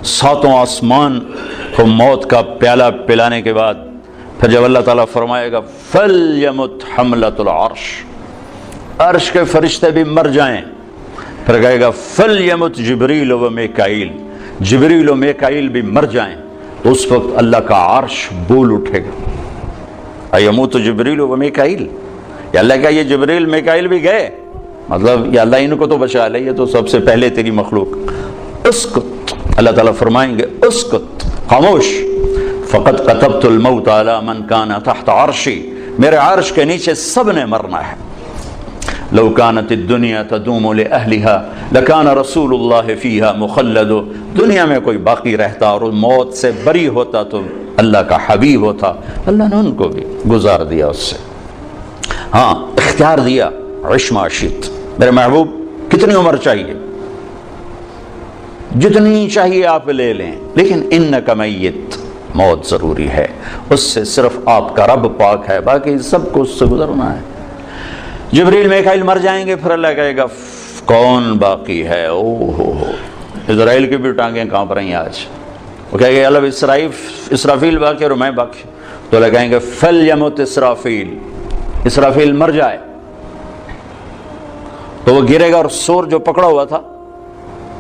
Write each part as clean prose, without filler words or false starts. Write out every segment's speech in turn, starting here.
ساتوں آسمان کو موت کا پیالہ پلانے کے بعد پھر جب اللہ تعالیٰ فرمائے گا فَلْيَمُتْ حَمْلَةُ الْعَرْشِ، عرش کے فرشتے بھی مر جائیں، پھر کہے گا فَلْيَمُتْ جبریل و میکائیل، جبریل و میکائیل بھی مر جائیں، تو اس وقت اللہ کا عرش بول اٹھے گا ایموت جبریل و میکائیل، یا اللہ کا یہ جبریل میکائیل بھی گئے، مطلب یا اللہ ان کو تو بچا لے، یہ تو سب سے پہلے تیری مخلوق، اسکت، اللہ تعالیٰ فرمائیں گے اسکت، خاموش، فقط كتبت الموت على من كان تحت عرشی، میرے عرش کے نیچے سب نے مرنا ہے، لو كانت الدنيا تدوم لأهلها لكان رسول الله فيها مخلد، دنیا میں کوئی باقی رہتا اور موت سے بری ہوتا تو اللہ کا حبیب ہوتا، اللہ نے ان کو بھی گزار دیا اس سے، ہاں اختیار دیا، عش ما شئت، میرے محبوب کتنی عمر چاہیے، جتنی چاہیے آپ لے لیں، لیکن انک میت، موت ضروری ہے، اس سے صرف آپ کا رب پاک ہے، باقی سب کو اس سے گزرنا ہے۔ جبریل میکائیل مر جائیں گے، پھر اللہ کہے گا کون باقی ہے، او ہو اسرائیل کی بھی ٹانگیں کانپ رہی ہیں آج، وہ کہے گا اللہ اسرافیل باقی اور میں باقی، تو اللہ کہیں گے فَلْيَمُتْ اسرافیل، اسرافیل مر جائے، تو وہ گرے گا اور سور جو پکڑا ہوا تھا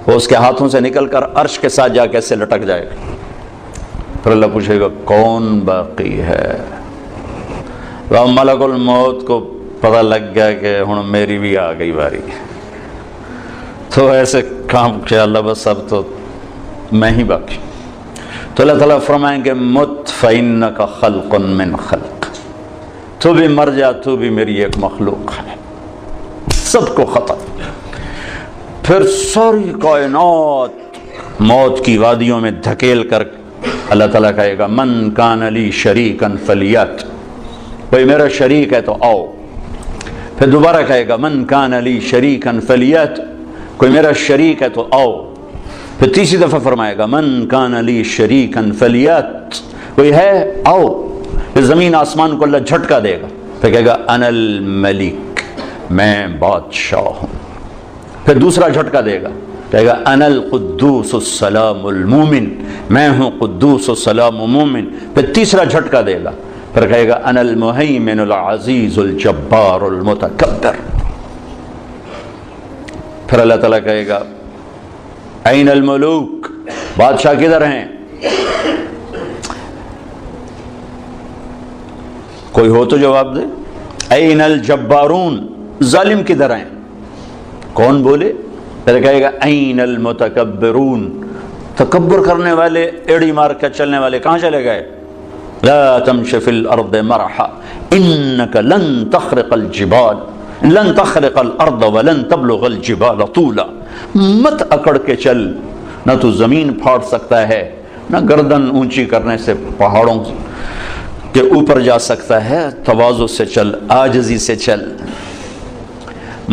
وہ اس کے ہاتھوں سے نکل کر عرش کے ساتھ جا کے ایسے لٹک جائے گا، پھر اللہ پوچھے گا کون باقی ہے، ملک الموت کو پتہ لگ گیا کہ ہن میری بھی آ گئی باری، تو ایسے کام کیا اللہ بس اب تو میں ہی باقی، تو اللہ تعالیٰ فرمائیں گے مت فإنک خلق من خلق، تو بھی مر جا، تو بھی میری ایک مخلوق ہے، سب کو ختم، پھر ساری کائنات موت کی وادیوں میں دھکیل کر اللہ تعالیٰ کہے گا من کان لی شریکا فلیات، کوئی میرا شریک ہے تو آؤ، پھر دوبارہ کہے گا من کان لی شریکا فلیات، کوئی میرا شریک ہے تو آؤ، پھر تیسری دفعہ فرمائے گا من کان لی شریکا فلیات، کوئی ہے آؤ، پھر زمین آسمان کو اللہ جھٹکا دے گا، پھر کہے گا انا الملک، میں بادشاہ ہوں، پھر دوسرا جھٹکا دے گا، کہے گا انا القدوس السلام المومن، میں ہوں قدوس السلام مومن، پھر تیسرا جھٹکا دے گا، پھر کہے گا انا المہیمن العزیز الجبار المتکبر، پھر اللہ تعالیٰ کہے گا این الملوک، بادشاہ کدھر ہیں، کوئی ہو تو جواب دے، این الجبارون، ظالم کدھر ہیں، کون بولے، پھر کہے گا این المتکبرون، تکبر کرنے والے، ایڑی مار کے چلنے والے کہاں چلے گئے، لا تمش فی الارض مرحا انک لن تخرق الجبال، لن تخرق الارض ولن تبلغ الجبال طولا، مت اکڑ کے چل، نہ تو زمین پھاڑ سکتا ہے، نہ گردن اونچی کرنے سے پہاڑوں کے اوپر جا سکتا ہے، تواضع سے چل، عاجزی سے چل۔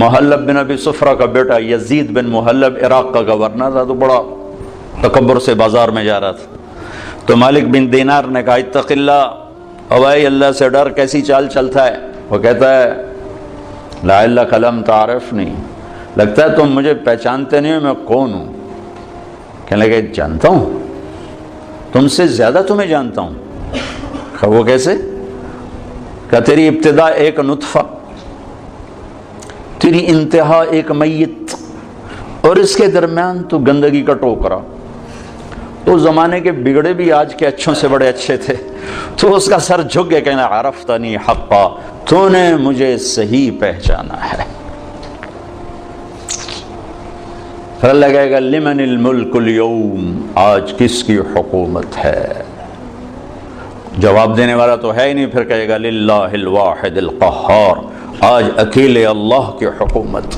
محلب بن ابی صفرہ کا بیٹا یزید بن محلب عراق کا گورنر تھا، تو بڑا تکبر سے بازار میں جا رہا تھا، تو مالک بن دینار نے کہا اتق اللہ، او بھائی اللہ سے ڈر، کیسی چال چلتا ہے، وہ کہتا ہے لعلک لم تعرفنی، لگتا ہے تم مجھے پہچانتے نہیں ہو میں کون ہوں، کہنے لگے جانتا ہوں، تم سے زیادہ تمہیں جانتا ہوں، کہا وہ کیسے، کہا تیری ابتدا ایک نطفہ، تیری انتہا ایک میت، اور اس کے درمیان تو گندگی کا ٹوکرا، تو زمانے کے بگڑے بھی آج کے اچھوں سے بڑے اچھے تھے، تو اس کا سر جھک گیا، کہنا عرفتنی حقا، تو نے مجھے صحیح پہچانا ہے۔ پھر اللہ کہے گا لمن الملک اليوم، آج کس کی حکومت ہے، جواب دینے والا تو ہے ہی نہیں، پھر کہے گا للہ الواحد القہار، آج اکیلے اللہ کی حکومت۔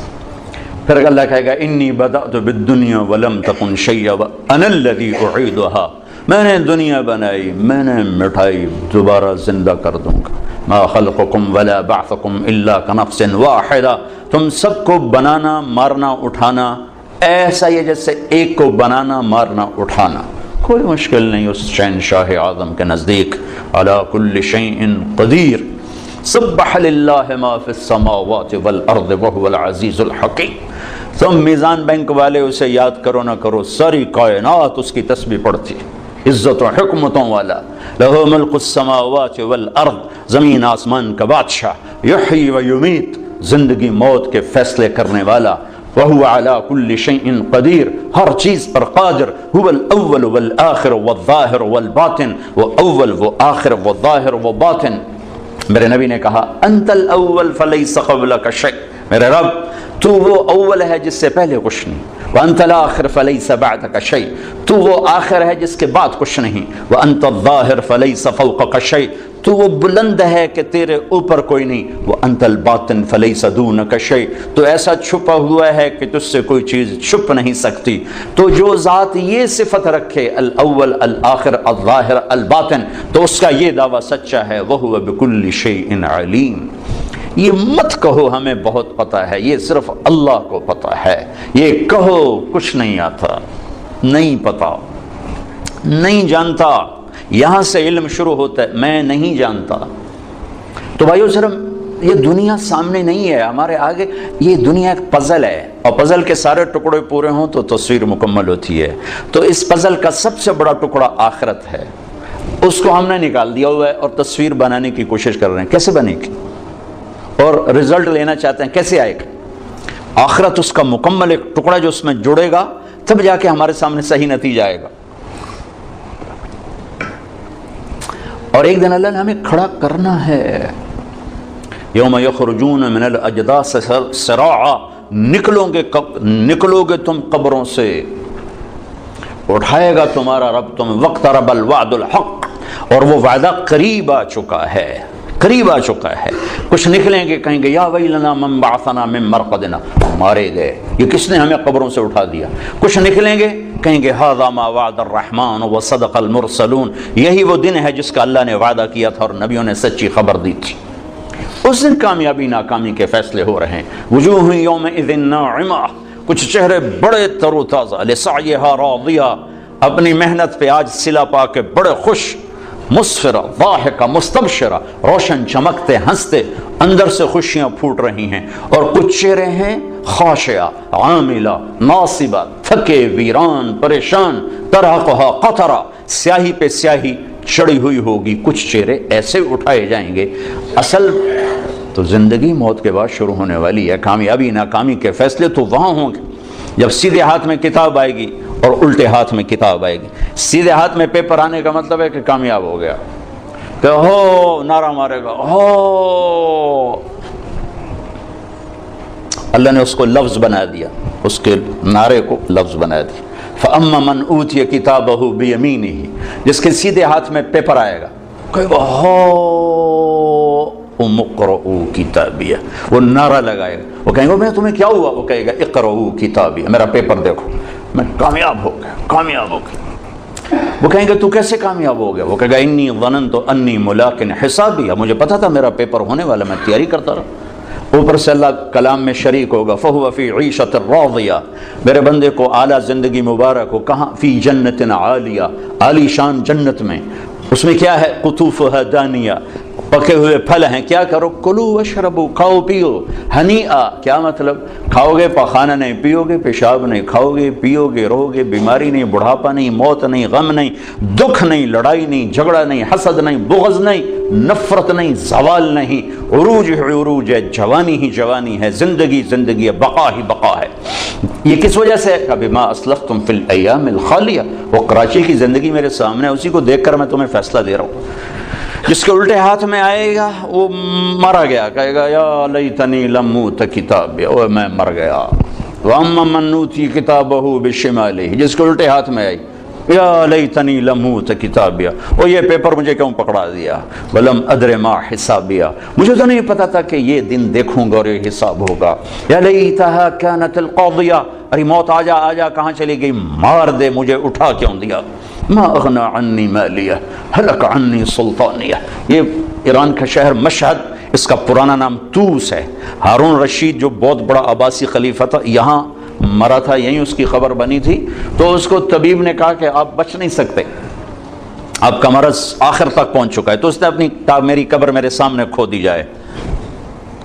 پھر اللہ کہے گا انی بدأت بالدنیا ولم تکن شیئا وانا الذی اعیدها، میں نے دنیا بنائی، میں نے مٹھائی، دوبارہ زندہ کر دوں گا، ما خلقکم ولا بعثکم الا کنفس واحدہ، تم سب کو بنانا، مارنا، اٹھانا ایسا ہی ہے جیسے ایک کو بنانا، مارنا، اٹھانا، کوئی مشکل نہیں اس شہنشاہ اعظم کے نزدیک، علی کل شیء قدیر، سبح للہ ما فی السماوات والارض وهو العزیز الحکیم، تم میزان بینک والے اسے یاد کرو نہ کرو، ساری کائنات اس کی تسبیح پڑھتی، عزت و حکمتوں والا، لہو ملک السماوات والارض، زمین آسمان کا بادشاہ، یحیی و یمیت، زندگی موت کے فیصلے کرنے والا، وہو علی کل شیء قدیر، ہر چیز پر قادر، هو الاول والآخر والظاہر والباطن، وہ اول وہ آخر وہ ظاہر وہ باطن۔ میرے نبی نے کہا انت الاول فلیس قبلک شیء، میرے رب تو وہ اول ہے جس سے پہلے کچھ نہیں، وانت الاخر فلیس بعدک شیء، تو وہ آخر ہے جس کے بعد کچھ نہیں، وانت الظاہر فلیس فوقک شیء، تو وہ بلند ہے کہ تیرے اوپر کوئی نہیں، وانت الباطن فلیس دونک شیء، تو ایسا چھپا ہوا ہے کہ تجھ سے کوئی چیز چھپ نہیں سکتی۔ تو جو ذات یہ صفت رکھے الاول الآخر الظاہر الباطن، تو اس کا یہ دعویٰ سچا ہے، وہو بکل شیء علیم۔ یہ مت کہو ہمیں بہت پتہ ہے، یہ صرف اللہ کو پتہ ہے، یہ کہو کچھ نہیں آتا، نہیں پتا، نہیں جانتا، یہاں سے علم شروع ہوتا ہے، میں نہیں جانتا۔ تو بھائیو صرف یہ دنیا سامنے نہیں ہے ہمارے آگے، یہ دنیا ایک پزل ہے، اور پزل کے سارے ٹکڑے پورے ہوں تو تصویر مکمل ہوتی ہے۔ تو اس پزل کا سب سے بڑا ٹکڑا آخرت ہے، اس کو ہم نے نکال دیا ہوا ہے اور تصویر بنانے کی کوشش کر رہے ہیں، کیسے بنے گی؟ اور رزلٹ لینا چاہتے ہیں، کیسے آئے گا؟ آخرت اس کا مکمل ایک ٹکڑا جو اس میں جڑے گا، تب جا کے ہمارے سامنے صحیح نتیجہ آئے گا۔ اور ایک دن اللہ نے ہمیں کھڑا کرنا ہے، یوم یخرجون من الاجداث سراعا، نکلو گے تم قبروں سے، اٹھائے گا تمہارا رب تم، واقترب الوعد الحق، اور وہ وعدہ قریب آ چکا ہے، قریب آ چکا ہے۔ کچھ نکلیں گے کہیں گے یا ویلنا من بعثنا من مرقدنا، مارے گئے، یہ کس نے ہمیں قبروں سے اٹھا دیا۔ کچھ نکلیں گے کہیں گے ھذا ما وعد الرحمن وصدق المرسلون، یہی وہ دن ہے جس کا اللہ نے وعدہ کیا تھا اور نبیوں نے سچی خبر دی تھی۔ اس دن کامیابی ناکامی کے فیصلے ہو رہے ہیں۔ وجوہ یومئذ ناعمہ، کچھ چہرے بڑے تر و تازہ، لسعیھا راضیہ، اپنی محنت پہ آج صلہ پا کے بڑے خوش، مسفرہ ضاحکہ مستبشرہ، روشن چمکتے ہنستے، اندر سے خوشیاں پھوٹ رہی ہیں۔ اور کچھ چہرے ہیں خاشعہ عاملہ ناصبہ، تھکے ویران پریشان، ترہقھا قطرہ، سیاہی پہ سیاہی چڑھی ہوئی ہوگی۔ کچھ چہرے ایسے اٹھائے جائیں گے۔ اصل تو زندگی موت کے بعد شروع ہونے والی ہے، کامیابی ناکامی کے فیصلے تو وہاں ہوں گے جب سیدھے ہاتھ میں کتاب آئے گی اور الٹے ہاتھ میں کتاب آئے گی۔ سیدھے ہاتھ میں پیپر آنے کا مطلب ہے کہ کامیاب ہو گیا، کہ ہو نعرہ مارے گا، ہو، اللہ نے اس کو لفظ بنا دیا، اس کے نعرے کو لفظ بنا دیا۔ فَأَمَّا مَنْ أُوتِيَ كِتَابَهُ بِيَمِينِهِ، جس کے سیدھے ہاتھ میں پیپر آئے گا، کہے گا اقرؤوا کتابیہ، وہ نعرہ لگائے گا، وہ کہیں گے میں تمہیں کیا ہوا؟ وہ کہے گا اقرؤوا کتابیہ، میرا پیپر دیکھو، میں کامیاب ہو گیا، کامیاب ہو گیا۔ وہ کہیں گے تو کیسے کامیاب ہو گیا؟ وہ کہے گا انی ظننت انی ملاق حسابیہ، مجھے پتا تھا میرا پیپر ہونے والا، میں تیاری کرتا رہا۔ اوپر سے اللہ کلام میں شریک ہوگا، فَهُوَ فِي عِيشَةٍ رَاضِيَةٍ، میرے بندے کو اعلیٰ زندگی مبارک ہو، کہاں؟ فی جنت عالیہ، عالی شان جنت میں، اس میں کیا ہے؟ قطوفها دانیہ، پکے ہوئے پھل ہیں، کیا کرو؟ کلو واشربو، کھاؤ پیو، ہنیئا، کیا مطلب؟ کھاؤ گے پخانہ نہیں، پیو گے پیشاب نہیں، کھاؤ گے پیو گے رہو گے، بیماری نہیں، بڑھاپا نہیں، موت نہیں، غم نہیں، دکھ نہیں، لڑائی نہیں، جھگڑا نہیں، حسد نہیں، بغض نہیں، نفرت نہیں، زوال نہیں، عروج ہی عروج ہے، جوانی ہی جوانی ہے، زندگی زندگی ہے، بقا ہی بقا ہے۔ یہ کس وجہ سے ہے؟ بما اسلفتم فی الایام الخالیہ، وہ کراچی کی زندگی میرے سامنے ہے، اسی کو دیکھ کر میں تمہیں فیصلہ دے رہا ہوں۔ جس کے الٹے ہاتھ میں آئے گا وہ مرا گیا، کہے گا یا لیتنی لم اوت کتابیہ، اوہ میں مر گیا۔ واما من اوتی کتابہ بشمالہ، جس کے الٹے ہاتھ میں آئی یا لیتنی لم اوت کتابیہ، وہ یہ پیپر مجھے کیوں پکڑا دیا؟ ولم ادر ما حسابیہ، مجھے تو نہیں پتا تھا کہ یہ دن دیکھوں گا اور یہ حساب ہوگا۔ یا لیتہا کانت القاضیہ، ارے موت آجا آجا، کہاں چلی گئی؟ مار دے، مجھے اٹھا کیوں دیا؟ ما اغنى عنی مالیہ ہلک عنی سلطانیہ، یہ ایران کا شہر مشہد، اس کا پرانا نام طوس ہے۔ ہارون رشید جو بہت بڑا عباسی خلیفہ تھا، یہاں مرا تھا، یہیں اس کی خبر بنی تھی، تو اس کو طبیب نے کہا کہ آپ بچ نہیں سکتے، آپ کا مرض آخر تک پہنچ چکا ہے، تو اس نے اپنی میری قبر میرے سامنے کھو دی جائے،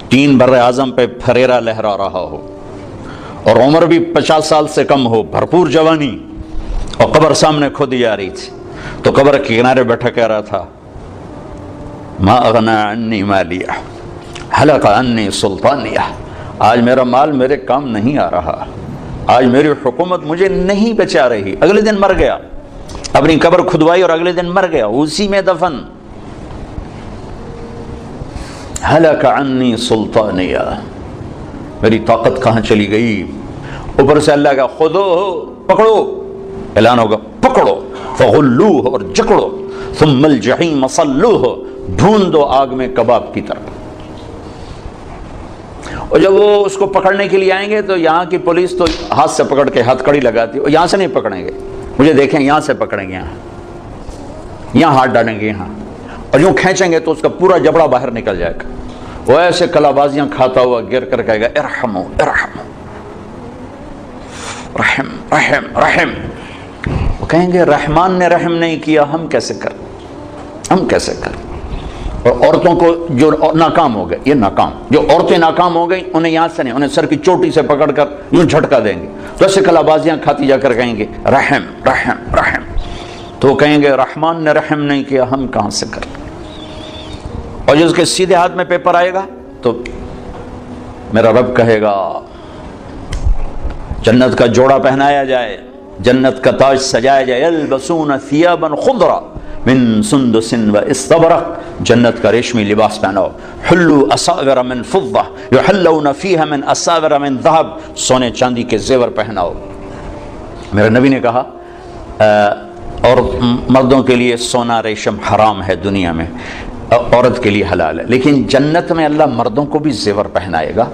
3 بر اعظم پہ پھریرا لہرا رہا ہو، اور عمر بھی 50 سال سے کم ہو، بھرپور جوانی، اور قبر سامنے کھودی جا رہی تھی، تو قبر کے کنارے بیٹھا کہہ رہا تھا ما اغنى عني مالیہ ہلک عني سلطانیہ، آج میرا مال میرے کام نہیں آ رہا، آج میری حکومت مجھے نہیں بچا رہی۔ اگلے دن مر گیا، اپنی قبر کھدوائی اور اگلے دن مر گیا، اسی میں دفن۔ ہلک عني سلطانیہ، میری طاقت کہاں چلی گئی؟ اوپر سے اللہ کا خودو پکڑو، اعلان ہوگا پکڑو، فغلوہ اور جکڑو، ثم الجحیم صلوہ، ڈھونڈ دو آگ میں کباب کی طرح۔ اور جب وہ اس کو پکڑنے کے لیے آئیں گے تو یہاں کی پولیس تو ہاتھ سے پکڑ کے ہتھ کڑی لگاتی ہے، اور یہاں سے نہیں پکڑیں گے، مجھے دیکھیں یہاں سے پکڑیں گے، یہاں ہاتھ ڈالیں گے یہاں، اور یوں کھینچیں گے تو اس کا پورا جبڑا باہر نکل جائے گا، وہ ایسے کلا بازیاں کھاتا ہوا گر کر کہے گا ارحمو ارحمو، رحم رحم رحم۔ وہ کہیں گے رحمان نے رحم نہیں کیا، ہم کیسے کریں، ہم کیسے کریں؟ اور عورتوں کو جو ناکام ہو گئے، یہ ناکام، جو عورتیں ناکام ہو گئی انہیں یہاں سے نہیں، انہیں سر کی چوٹی سے پکڑ کر یوں جھٹکا دیں گے، تو ایسے کلا بازیاں کھاتی جا کر کہیں گے رحم رحم رحم، تو وہ کہیں گے رحمان نے رحم نہیں کیا، ہم کہاں سے کریں؟ اور جس کے سیدھے ہاتھ میں پیپر آئے گا تو میرا رب کہے گا جنت کا جوڑا پہنایا جائے، جنت کا تاج سجایا جائے، یلبسون ثیابا خضرا من سندس و استبرق، جنت کا ریشمی لباس پہناؤ، حلوا اساور من فضہ یحلون فیہا من اساور من ذہب، سونے چاندی کے زیور پہناؤ۔ میرے نبی نے کہا اور مردوں کے لیے سونا ریشم حرام ہے دنیا میں، عورت کے لیے حلال ہے، لیکن جنت میں اللہ مردوں کو بھی زیور پہنائے گا۔